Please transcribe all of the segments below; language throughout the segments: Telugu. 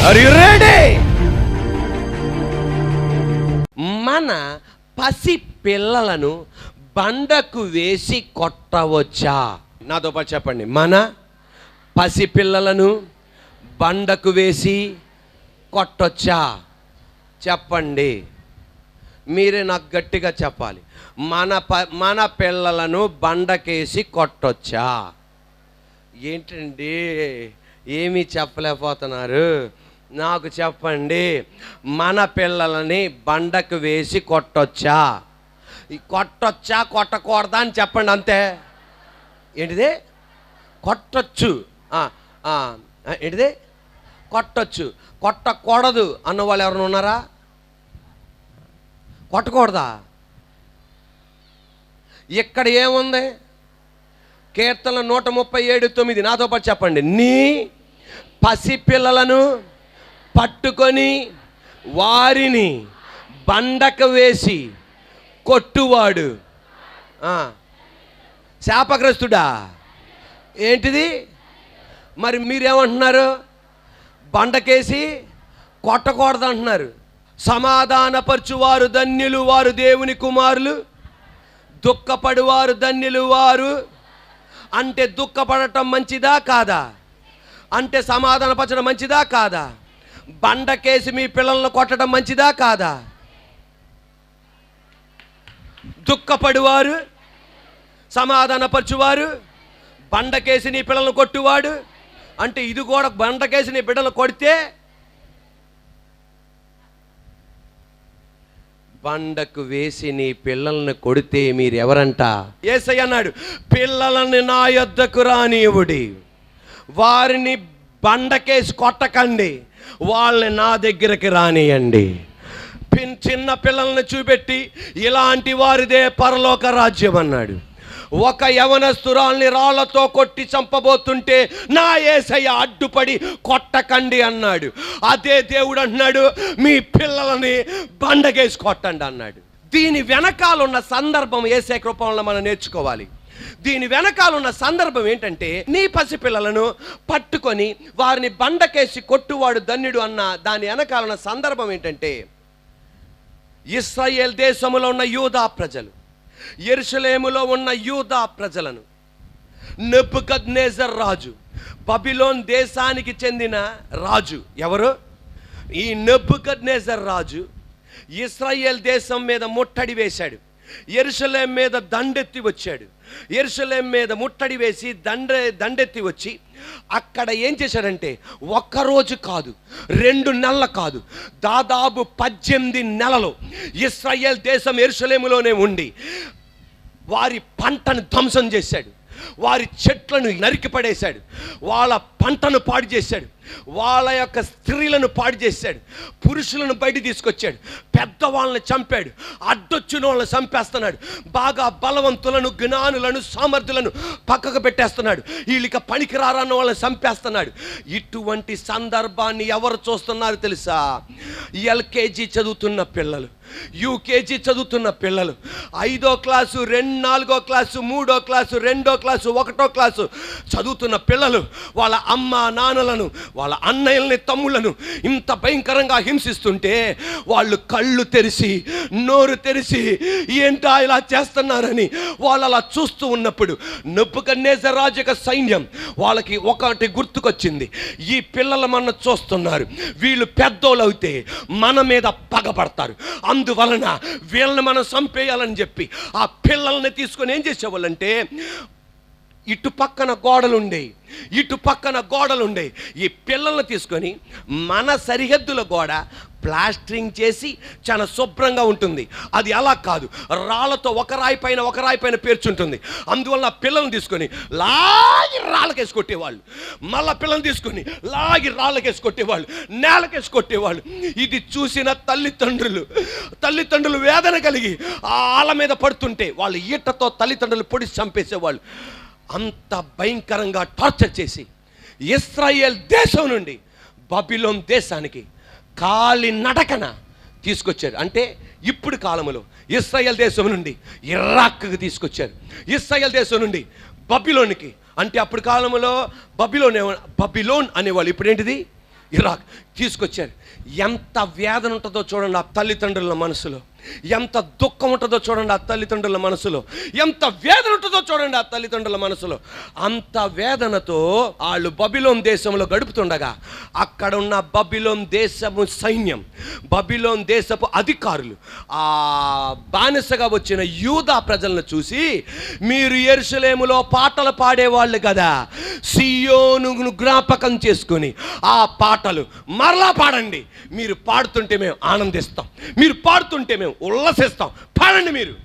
Are you ready? మన పసి పిల్లలను బండకు వేసి కొట్టవచ్చా? నాతో పాటు చెప్పండి. మన పసి పిల్లలను బండకు వేసి కొట్టొచ్చా? చెప్పండి. మీరే నాకు గట్టిగా చెప్పాలి. మన పిల్లలను బండకేసి కొట్టొచ్చా? ఏంటండి ఏమీ చెప్పలేకపోతున్నారు? నాకు చెప్పండి. మన పిల్లలని బండకు వేసి కొట్టొచ్చా? కొట్టొచ్చా కొట్టకూడదా అని చెప్పండి, అంతే. ఏంటిది? కొట్టొచ్చు. ఏంటిది? కొట్టొచ్చు. కొట్టకూడదు అన్న వాళ్ళు ఎవరైనా ఉన్నారా? కొట్టకూడదా? ఇక్కడ ఏముంది? కీర్తన 137:9. నాతో పాటు చెప్పండి. నీ పసిపిల్లలను పట్టుకొని వారిని బండకు వేసి కొట్టువాడు శాపగ్రస్తుడా? ఏంటిది మరి? మీరేమంటున్నారు? బండకేసి కొట్టకూడదు అంటున్నారు. సమాధానపరచువారు ధన్యులు, వారు దేవుని కుమారులు. దుఃఖపడువారు ధన్యులు వారు. అంటే దుఃఖపడటం మంచిదా కాదా? అంటే సమాధానపరచడం మంచిదా కాదా? బండకేసి మీ పిల్లలను కొట్టడం మంచిదా కాదా? దుఃఖపడువారు, సమాధానపరచువారు, బండకేసి నీ పిల్లలను కొట్టువాడు. అంటే ఇది కూడా బండకేసి నీ బిడ్డలు కొడితే బండకు వేసి నీ పిల్లల్ని కొడితే మీరు ఎవరంట? యేసయ్య అన్నాడు, పిల్లలని నా యొద్దకు రానివ్వుడి, వారిని బండకేసి కొట్టకండి, వాళ్ళని నా దగ్గరికి రానియండి. చిన్న పిల్లల్ని చూపెట్టి ఇలాంటి వారిదే పరలోక రాజ్యం అన్నాడు. ఒక యవనస్తురాల్ని రాళ్లతో కొట్టి చంపబోతుంటే నా యేసయ్య అడ్డుపడి కొట్టకండి అన్నాడు. అదే దేవుడు అంటున్నాడు, మీ పిల్లలని బండకేసి కొట్టండి అన్నాడు. దీని వెనకాలన్న సందర్భం యేసయ్య కృపలో మనం నేర్చుకోవాలి. దీని వెనకాలన్న సందర్భం ఏంటంటే, నీ పసిపిల్లలను పట్టుకొని వారిని బండకేసి కొట్టువాడు ధన్యుడు అన్న దాని వెనకాలన్న సందర్భం ఏంటంటే, ఇశ్రాయేల్ దేశంలో ఉన్న యూదా ప్రజలు, యెరూషలేములో ఉన్న యూదా ప్రజలను నెబుకద్నెజర్ రాజు, బబిలోన్ దేశానికి చెందిన రాజు ఎవరు? ఈ నెబుకద్నెజర్ రాజు ఇశ్రాయేల్ దేశం మీద ముట్టడి వేశాడు. యెరూషలేం మీద దండెత్తి వచ్చాడు. యెరూషలేం మీద ముట్టడి వేసి దండెత్తి వచ్చి అక్కడ ఏం చేశాడంటే, ఒక్కరోజు కాదు, 2 నెలలు కాదు, దాదాపు 18 నెలలు ఇశ్రాయేల్ దేశం యెరూషలేములోనే ఉండి వారి పంటను ధ్వంసం చేశాడు. వారి చెట్లను నరికి పడేశాడు. వాళ్ళ పంటను పాడు చేశాడు. వాళ్ళ యొక్క స్త్రీలను పాడు చేశాడు. పురుషులను బయట తీసుకొచ్చాడు. పెద్దవాళ్ళని చంపాడు. అడ్డొచ్చిన వాళ్ళని చంపేస్తున్నాడు. బాగా బలవంతులను, జ్ఞానులను, సామర్థ్యులను పక్కకు పెట్టేస్తున్నాడు. వీళ్ళకి పనికి రారన్న వాళ్ళని చంపేస్తున్నాడు. ఇటువంటి సందర్భాన్ని ఎవరు చూస్తున్నారు తెలుసా? ఎల్కేజీ చదువుతున్న పిల్లలు, యూకేజీ చదువుతున్న పిల్లలు, 5వ క్లాసు, 4వ క్లాసు, 3వ క్లాసు, 2వ క్లాసు, 1వ క్లాసు చదువుతున్న పిల్లలు వాళ్ళ అమ్మ నాన్నలను, వాళ్ళ అన్నయ్యల్ని, తమ్ముళ్ళను ఇంత భయంకరంగా హింసిస్తుంటే వాళ్ళు కళ్ళు తెరిచి, నోరు తెరిచి ఏంటా ఇలా చేస్తున్నారని వాళ్ళు అలా చూస్తూ ఉన్నప్పుడు నెబుకద్నెజర్ రాజు యొక్క సైన్యం వాళ్ళకి ఒకటి గుర్తుకొచ్చింది. ఈ పిల్లలు మన చూస్తున్నారు, వీళ్ళు పెద్దోళ్ళు అయితే మన మీద పగపడతారు, అందువలన వీళ్ళని మనం చంపేయాలని చెప్పి ఆ పిల్లల్ని తీసుకొని ఏం చేసేవాళ్ళంటే, ఇటు పక్కన గోడలుండే ఈ పిల్లల్ని తీసుకొని మన సరిహద్దుల గోడ ప్లాస్టరింగ్ చేసి చాలా శుభ్రంగా ఉంటుంది. అది అలా కాదు, రాళ్ళతో ఒక రాయి పైన పేర్చుంటుంది. అందువల్ల పిల్లల్ని తీసుకొని లాగి రాళ్ళకేసి కొట్టేవాళ్ళు, మళ్ళీ పిల్లల్ని తీసుకొని లాగి రాళ్ళకేసి కొట్టేవాళ్ళు, నేలకేసి కొట్టేవాళ్ళు. ఇది చూసిన తల్లిదండ్రులు వేదన కలిగి ఆ ఆళ్ళ మీద పడుతుంటే వాళ్ళు ఈటతో తల్లిదండ్రులు పొడిచి చంపేసేవాళ్ళు. అంత భయంకరంగా టార్చర్ చేసి ఇశ్రాయేల్ దేశం నుండి బబిలోన్ దేశానికి కాలి నడకన తీసుకొచ్చారు. అంటే ఇప్పుడు కాలంలో ఇశ్రాయేల్ దేశం నుండి ఇరాక్కి తీసుకొచ్చారు, ఇశ్రాయేల్ దేశం నుండి బబిలోన్కి. అంటే అప్పుడు కాలంలో బబిలోన్ అనేవాళ్ళు, ఇప్పుడు ఏంటిది ఇరాక్ తీసుకొచ్చారు. ఎంత వేదన ఉంటుందో చూడండి ఆ తల్లిదండ్రుల మనసులో, ఎంత దుఃఖం ఉంటుందో చూడండి ఆ తల్లిదండ్రుల మనసులో, ఎంత వేదన ఉంటుందో చూడండి ఆ తల్లిదండ్రుల మనసులో. అంత వేదనతో వాళ్ళు బబిలోన్ దేశంలో గడుపుతుండగా అక్కడ ఉన్న బబిలోన్ దేశము సైన్యం, బబిలోన్ దేశపు అధికారులు ఆ బానిసగా వచ్చిన యూదా ప్రజలను చూసి, మీరు యెరూషలేములో పాటలు పాడేవాళ్ళు కదా, సియోనును జ్ఞాపకం చేసుకొని ఆ పాటలు మరలా పాడండి. మీరు పాడుతుంటే మేము ఆనందిస్తాం, మీరు పాడుతుంటే మేము ఉల్లసిస్తాం, పాడండి మీరు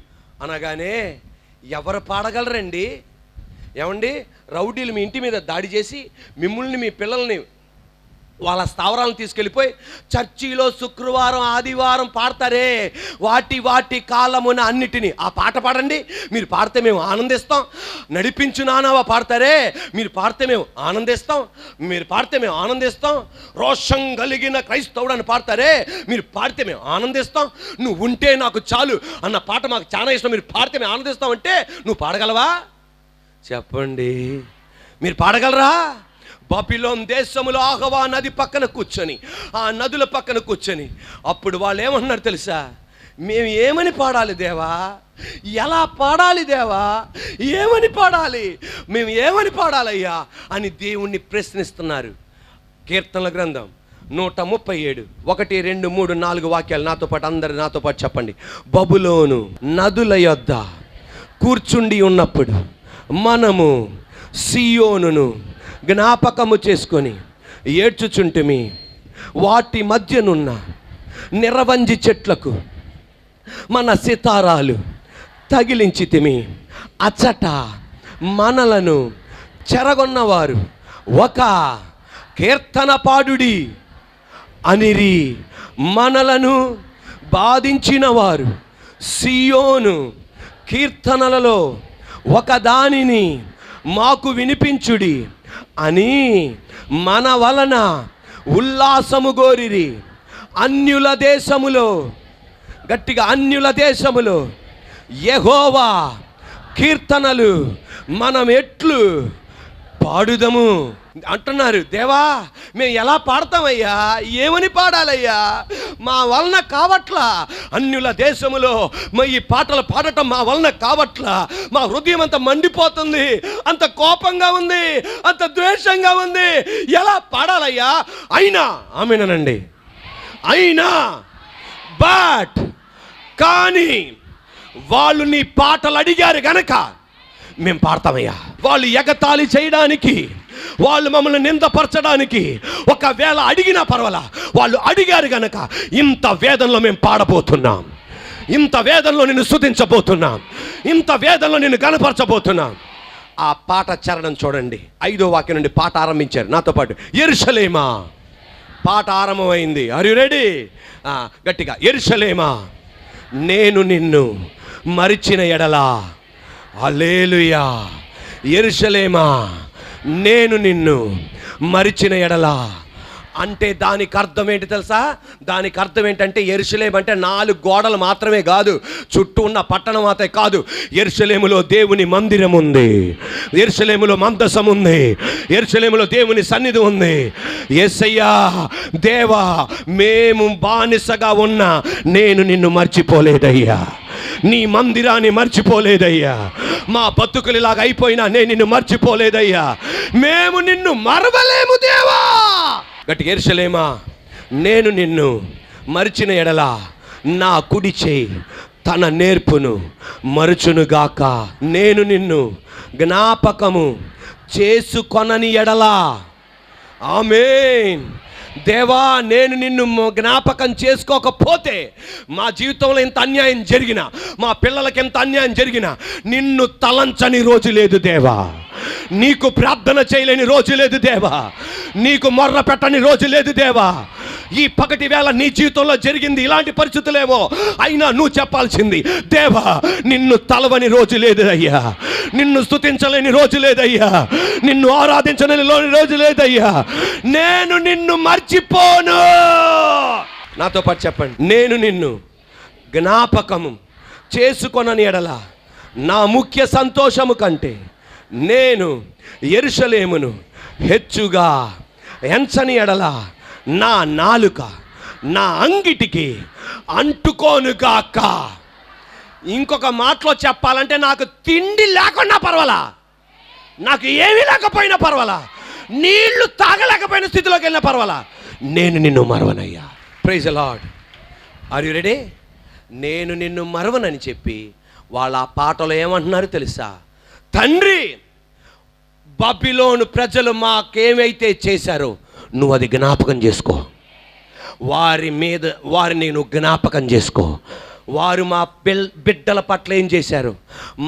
అనగానే ఎవరు పాడగలరండి? ఏమండి, రౌడీలు మీ ఇంటి మీద దాడి చేసి మిమ్మల్ని మీ పిల్లల్ని వాళ్ళ స్థావరాలను తీసుకెళ్ళిపోయి చర్చిలో శుక్రవారం ఆదివారం పాడతారే, వాటి కాలమున అన్నిటినీ ఆ పాట పాడండి, మీరు పాడితే మేము ఆనందిస్తాం. నడిపించు నానావా పాడతారే, మీరు పాడితే మేము ఆనందిస్తాం, మీరు పాడితే మేము ఆనందిస్తాం. రోషం కలిగిన క్రైస్తవుడు అని పాడతారే, మీరు పాడితే మేము ఆనందిస్తాం. నువ్వు ఉంటే నాకు చాలు అన్న పాట మాకు చాలా ఇష్టం, మీరు పాడితే మేము ఆనందిస్తాం అంటే నువ్వు పాడగలవా? చెప్పండి, మీరు పాడగలరా? బబిలోన్ దేశములో ఆహవా నది పక్కన కూర్చొని, ఆ నదుల పక్కన కూర్చొని అప్పుడు వాళ్ళు ఏమన్నారు తెలుసా? మేము ఏమని పాడాలి దేవా, ఎలా పాడాలి దేవా, ఏమని పాడాలి, మేము ఏమని పాడాలయ్యా అని దేవుణ్ణి ప్రశ్నిస్తున్నారు. కీర్తనల గ్రంథం 137 1, 2, 3, 4 వాక్యాలు నాతో పాటు అందరు నాతో పాటు చెప్పండి. బబులోను నదుల యొద్ద కూర్చుండి ఉన్నప్పుడు మనము సియోనును జ్ఞాపకము చేసుకొని ఏడ్చుచుంటిమి, వాటి మధ్యనున్న నిరవంజి చెట్లకు మన సితారాలు తగిలించితిమి, అచ్చట మనలను చెరగొన్నవారు ఒక కీర్తన పాడుడి అనిరి, మనలను బాధించిన వారు సియోను కీర్తనలలో ఒక దానిని మాకు వినిపించుడి అని మన వలన ఉల్లాసము గోరిరి. అన్యుల దేశములో, గట్టిగా అన్యుల దేశములో యెహోవా కీర్తనలు మనం ఎట్లు పాడుదము అంటున్నారు. దేవా, మేము ఎలా పాడతామయ్యా, ఏమని పాడాలయ్యా, మా వలన కావట్లా. అన్యుల దేశములో ఈ పాటలు పాడటం మా వలన కావట్లా. మా హృదయం అంత మండిపోతుంది, అంత కోపంగా ఉంది, అంత ద్వేషంగా ఉంది, ఎలా పాడాలయ్యా? అయినా ఆమెనండి, అయినా బట్ కానీ వాళ్ళు నీ పాటలు అడిగారు గనక మేము పాడతామయ్యా. వాళ్ళు ఎగతాళి చేయడానికి, వాళ్ళు మమ్మల్ని నిందపరచడానికి ఒకవేళ అడిగినా పర్వాలా, వాళ్ళు అడిగారు గనక ఇంత వేదనలో మేము పాడబోతున్నాం, ఇంత వేదనలో నిన్ను స్తుతించబోతున్నాం, ఇంత వేదనలో నిన్ను గణపరచబోతున్నాం. ఆ పాట చరణం చూడండి. 5వ వాక్యం నుండి పాట ఆరంభించారు నాతో పాటు. యెరూషలేమా, పాట ఆరంభమైంది. Are you ready? గట్టిగా, యెరూషలేమా నేను నిన్ను మరిచిన ఎడలా, హల్లెలూయా. యెరూషలేమా నేను నిన్ను మరిచిన ఎడలా అంటే దానికి అర్థం ఏంటి తెలుసా? దానికి అర్థం ఏంటంటే యెరూషలేము అంటే 4 గోడలు మాత్రమే కాదు, చుట్టూ ఉన్న పట్టణం మాత్రమే కాదు. యెరూషలేములో దేవుని మందిరం ఉంది, యెరూషలేములో మందసం ఉంది, యెరూషలేములో దేవుని సన్నిధి ఉంది. యేసయ్యా, దేవా, మేము బానిసగా ఉన్నా నేను నిన్ను మర్చిపోలేదయ్యా, నీ మందిరాన్ని మర్చిపోలేదయ్యా. మా బతుకులు ఇలాగ అయిపోయినా నేను నిన్ను మర్చిపోలేదయ్యా, మేము నిన్ను మరవలేము దేవా. గట్టిగా, యెరూషలేమా నేను నిన్ను మరిచిన ఎడలా నా కుడి చేయి తన నేర్పును మరుచునుగాక, నేను నిన్ను జ్ఞాపకము చేసుకొనని ఎడలా. ఆమేన్. దేవా, నేను నిన్ను జ్ఞాపకం చేసుకోకపోతే మా జీవితంలో ఎంత అన్యాయం జరిగినా, మా పిల్లలకి ఎంత అన్యాయం జరిగినా నిన్ను తలంచని రోజు లేదు దేవా, నీకు ప్రార్థన చేయలేని రోజు లేదు దేవా, నీకు మొర్ర పెట్టని రోజు లేదు దేవా. ఈ పగటి వేళ నీ జీవితంలో జరిగింది ఇలాంటి పరిస్థితులేమో, అయినా నువ్వు చెప్పాల్సింది, దేవా నిన్ను తలవని రోజు లేదు అయ్యా, నిన్ను స్తుతించలేని రోజు లేదయ్యా, నిన్ను ఆరాధించలేని రోజు లేదయ్యా, నేను నిన్ను మర్చిపోను. నాతో పాటు చెప్పండి, నేను నిన్ను జ్ఞాపకము చేసుకొనని ఎడల నా ముఖ్య సంతోషము కంటే నేను యెరూషలేమును హెచ్చుగా ఎంచని ఎడల నా నాలుక నా అంగిటికి అంటుకోనుగాక. ఇంకొక మాటలో చెప్పాలంటే నాకు తిండి లేకున్నా పర్వాలా, నాకు ఏమీ లేకపోయినా పర్వాలా, నీళ్లు తాగలేకపోయిన స్థితిలోకి వెళ్ళినా పర్వాలా, నేను నిన్ను మరవనయ్యా. Praise the Lord. Are you ready? నేను నిన్ను మరవనని చెప్పి వాళ్ళ ఆ పాటలో ఏమంటున్నారు తెలుసా? తండ్రి, బబిలోను ప్రజలు మాకేమైతే చేశారో నువ్వు అది జ్ఞాపకం చేసుకో. వారిని నువ్వు జ్ఞాపకం చేసుకో. వారు మా బిడ్డల పట్ల ఏం చేశారు,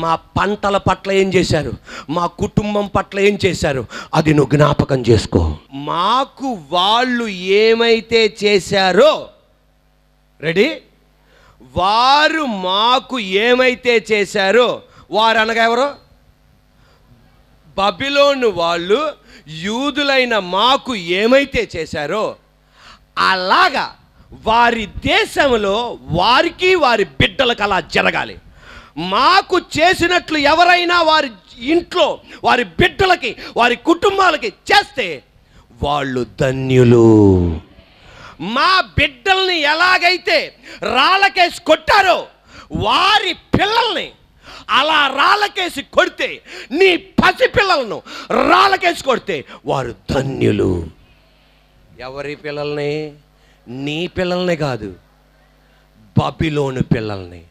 మా పంటల పట్ల ఏం చేశారు, మా కుటుంబం పట్ల ఏం చేశారు, అది నువ్వు జ్ఞాపకం చేసుకో. మాకు వాళ్ళు ఏమైతే చేశారో, రెడీ, వారు మాకు ఏమైతే చేశారో, వారు అనగా ఎవరు? బబిలోను వాళ్ళు యూదులైన మాకు ఏమైతే చేశారో అలాగా వారి దేశంలో వారికి వారి బిడ్డలకు అలా జరగాలి. మాకు చేసినట్లు ఎవరైనా వారి ఇంట్లో వారి బిడ్డలకి వారి కుటుంబాలకి చేస్తే వాళ్ళు ధన్యులు. మా బిడ్డల్ని ఎలాగైతే రాళ్ళకేసి కొట్టారో వారి పిల్లల్ని అలా రాళ్ళకేసి కొడితే, నీ పసి పిల్లలను రాళ్ళకేసి కొడితే వారు ధన్యులు. ఎవరి పిల్లల్ని? నీ పిల్లల్ని కాదు, బబిలోను పిల్లల్ని,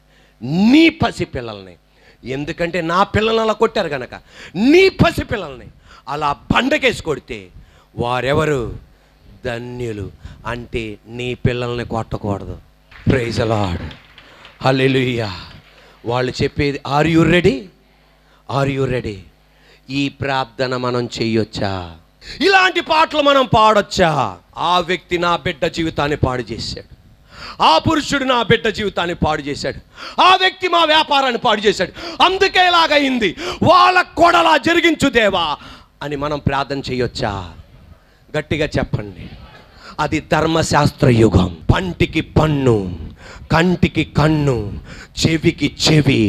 నీ పసి పిల్లల్ని. ఎందుకంటే నా పిల్లల్ని అలా కొట్టారు కనుక నీ పసి పిల్లల్ని అలా బండకేసి కొడితే వారెవరు? ధన్యులు. అంటే నీ పిల్లల్ని కొట్టకూడదు. Praise the Lord. హల్లెలూయా. వాళ్ళు చెప్పేది are you ready? Are you ready? ఈ ప్రార్థన మనం చెయ్యొచ్చా? ఇలాంటి పాటలు మనం పాడొచ్చా? ఆ వ్యక్తి నా బిడ్డ జీవితాన్ని పాడు చేశాడు, ఆ పురుషుడు నా బిడ్డ జీవితాన్ని పాడు చేశాడు, ఆ వ్యక్తి మా వ్యాపారాన్ని పాడు చేశాడు, అందుకే ఇలాగైంది, వాళ్ళకు కూడా అలా జరిగించు దేవా అని మనం ప్రార్థన చేయొచ్చా? గట్టిగా చెప్పండి. అది ధర్మశాస్త్ర యుగం. పంటికి పన్ను, కంటికి కన్ను, చెవికి చెవి,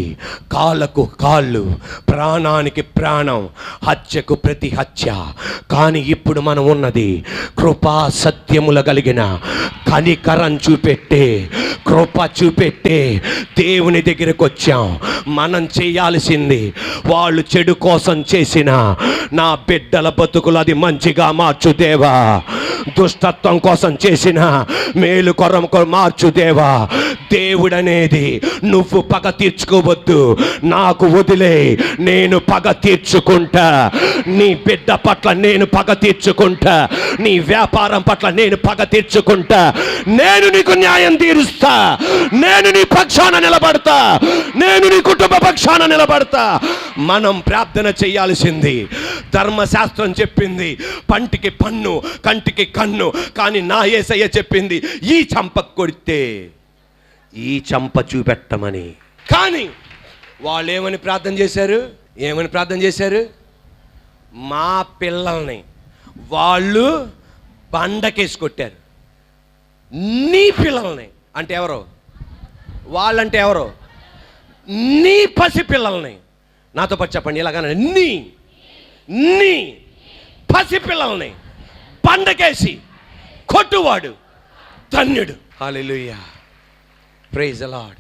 కాళ్ళకు కాళ్ళు, ప్రాణానికి ప్రాణం, హత్యకు ప్రతి హత్య. కానీ ఇప్పుడు మనం ఉన్నది కృపా సత్యములు కలిగిన, కనికరం చూపెట్టే, కృప చూపెట్టే దేవుని దగ్గరికి వచ్చాం. మనం చేయాల్సింది, వాళ్ళు చెడు కోసం చేసిన నా బిడ్డల బతుకులు అది మంచిగా మార్చు దేవా. దుష్టత్వం కోసం చేసిన మేలు కొరం మార్చు దేవా. దేవుడనేది నువ్వు పగ తీర్చుకోవద్దు, నాకు వదిలే, నేను పగ తీర్చుకుంటా. నీ బిడ్డ పట్ల నేను పగ తీర్చుకుంటా, నీ వ్యాపారం పట్ల నేను పగ తీర్చుకుంటా. నేను నీకు న్యాయం తీరుస్తా, నేను నీ పక్షాన నిలబడతా, నేను నీ కుటుంబ పక్షాన నిలబడతా. మనం ప్రార్థన చేయాల్సింది, ధర్మశాస్త్రం చెప్పింది పంటికి పన్ను, కంటికి కన్ను. కానీ నా యేసయ్య చెప్పింది ఈ చంప కొడితే ఈ చంప చూపెట్టమని. కానీ వాళ్ళు ఏమని ప్రార్థన చేశారు? ఏమని ప్రార్థన చేశారు? మా పిల్లల్ని వాళ్ళు బండకేసి కొట్టారు. నీ పిల్లల్ని అంటే ఎవరు? వాళ్ళంటే ఎవరు? నీ పసి పిల్లల్ని. నాతో పాటు చెప్పండి ఇలాగ, నీ పసి పిల్లల్ని బండకేసి కొట్టువాడు ధన్యుడు. హల్లెలూయా. Praise the lord.